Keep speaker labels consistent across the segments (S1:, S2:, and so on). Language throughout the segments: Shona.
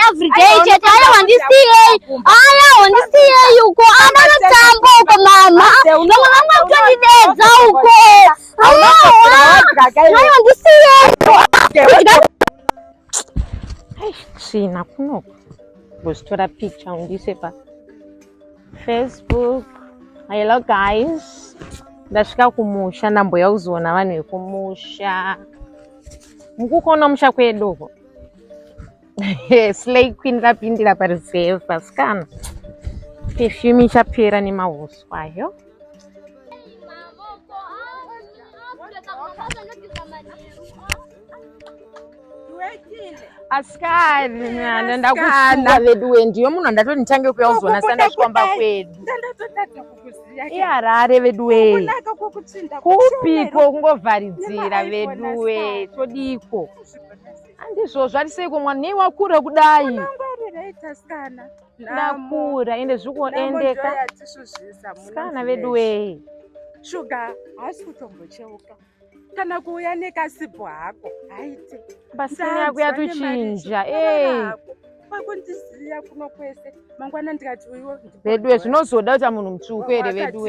S1: every day chat aya wandisiye yuko amana tambo uko mama mama twendidedza uko aya wandisiye
S2: sina kuno kusitora picture undise pa Facebook. Hello guys, ndasvika kumusha ndamboya kuzoona vanhu vekumusha. Mukukona musha kwedu Slay Queen rapindira pareserve pasikana perfume ichapera nemahuswa ayo. Asikana ndakusuka vedu ndiyo munhu ndatonitange kuya kuzona sandasvika kwedu iharare vedu kupiko kungovharidzira vedu todiko andizvozvo atiseko mwana nei wakura kudai ndakura ende zvikuendeka sikana vedu
S3: shuga hasi kutombocheuka kana kuuya nekasipo hako haite
S2: pasina yako yatochinja
S3: kwakundiziya kuno kwese mangwana ndikati uiwo
S2: vedu zvinozoda kuti munhu mutsvuku here vedu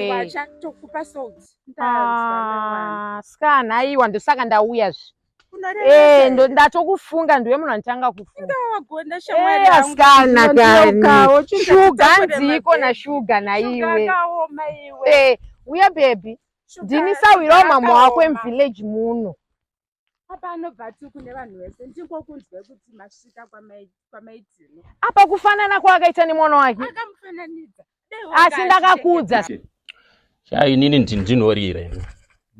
S3: tokupa souti
S2: sikana aiwa ndosaka ndauyazve ndatokufunga ndiwe munhu anditanga kufunga asikana kani shuga ndiko nashuga naiwe uya bebi ndinisawirawo mama wako emuvillage muno
S3: apa anobva kune vanhu vese ndingokunzwe kuti masvika kwamaitini
S2: apa kufanana kwaakaita nemwana wake
S3: akamufananidza
S2: asi ndakakudza
S4: inini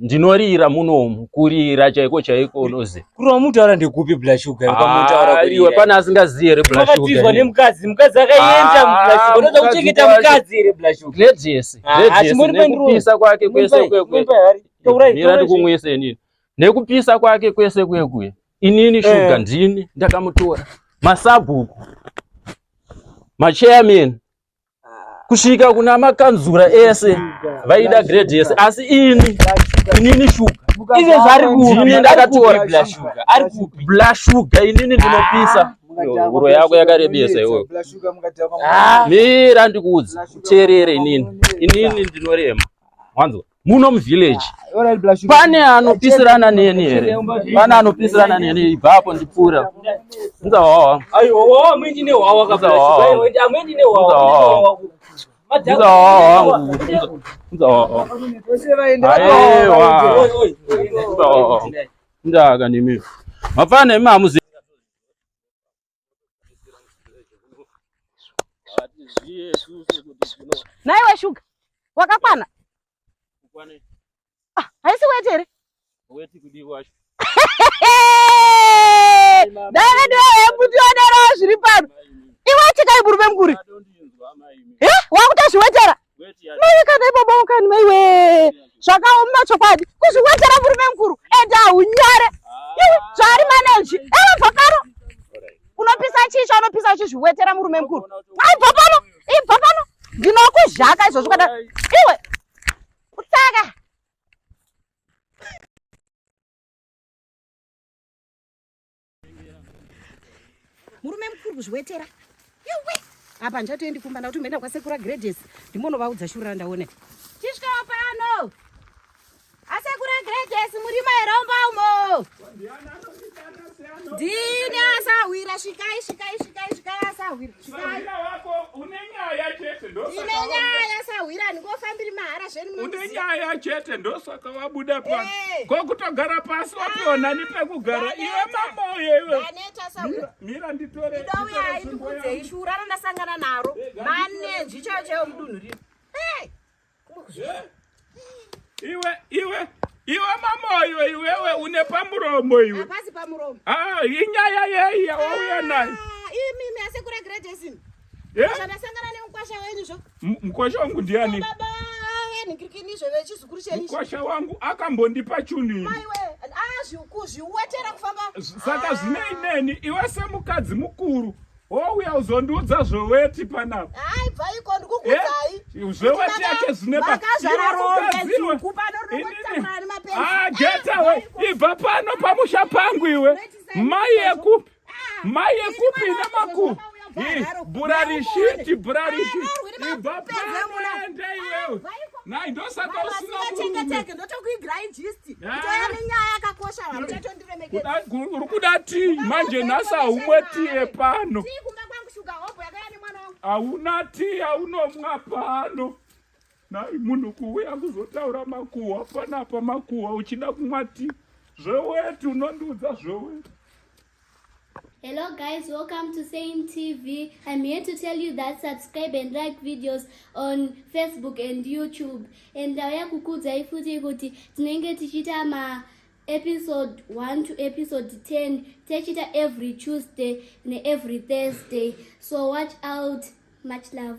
S4: ndinorira munomu kurira chaiko unozi
S5: kuri wamutaura ndekupi blashuga ukamutaura
S4: iwe pana asingaziye here
S5: blashuga nemukadzi akaenda mublashuga unoda kuchengeta mukadzi here blashuga
S4: Gladys nekupisa kwake kwese kwekwe mira ndikumwise inini nekupisa kwake kwese kwekwe inini shuga ndini ndakamutora masabhuku machairman kusvika kuna makanzura ese vaida Gladys asi inini shuga
S5: ive zvari
S4: kupi ndakatora blashuga inini ndinopisa uro yako yakarebesa iwewe mira ndikuudza teerere inini ndinorema wanzo muno muvillage pane anopisirana neni here pane anopisirana neni ibvapo ndipfuura unza wawa
S5: amwendi newawa amwendi newawa
S4: ndaka nemi mafana emamuzi
S2: naiwe shuga wakakwana haisi weti here davedehebutioderawo zviri pano iwe chikai burume mukuri wakutozviwetera maikana ibaba ukani maiwe zvakaoma chokwadi kuzviwetera murume mukuru ende haunyare zvari maneji bva pano unopisa chisha unopisa uchizviwetera murume mukuru ibva pano ndinokuzhaka izvozvo kada iwe utsaka murume mukuru kuzviwetera iwe apa ndatoendi kumba ndakuti umeenda kwasekura Gladys ndimonovaudza shura ndaone tisvikawo pano asekura Gladys muri mairomba umo ndini asawira svikai asawira inenyaya asawira ndingofambiri mahara zveni
S6: unenyaya chete ndosaka wabuda pano kokutogara pasi wapiona nepekugara iwe mamoyo iwe mira nditore
S2: idouya ndikudzei shura randasangana naro maneji chocho mudunhu rino
S6: iwe mamoyo iwewe une pamuromo iwe
S2: apasi pamuromo
S6: inyaya yeyi yawauya nayo
S2: imimi asekura Gladys zvandasangana nemukwasha wenyuzvo
S6: mukwasha wangu ndiani
S2: baba venhingirikinizvo vechizukuru chenyu
S6: mukwasha wangu akambondipa chunini
S2: maiwe zviwetera kufamba
S6: saka zvine ineni iwe semukadzi mukuru wouya uzondiudza zvoweti panapa
S2: bvaiko ndikukudzai
S6: zvoweti yake zvine
S2: vakazvararoeziku pano
S6: geta we ibva pano pamusha pangu iwe mai yekupi ina makuhwa burarishiti ibva panoende iwewe nai ndosaka usina uri kuda tii manje nhasi haumwe tiye pano hauna tii haunomwa pano nai munhu kuuya kuzotaura makuhwa panapa makuhwa uchida kumwa tii zvewetu unondiudza zvewetu.
S7: Hello guys, welcome to Saying TV. I'm here to tell you that subscribe and like videos on Facebook and YouTube. And ndauya kukuudzai futi kuti tinenge tichita ma episode 1 to episode 10 tichita every Tuesday and every Thursday. So watch out. Much love.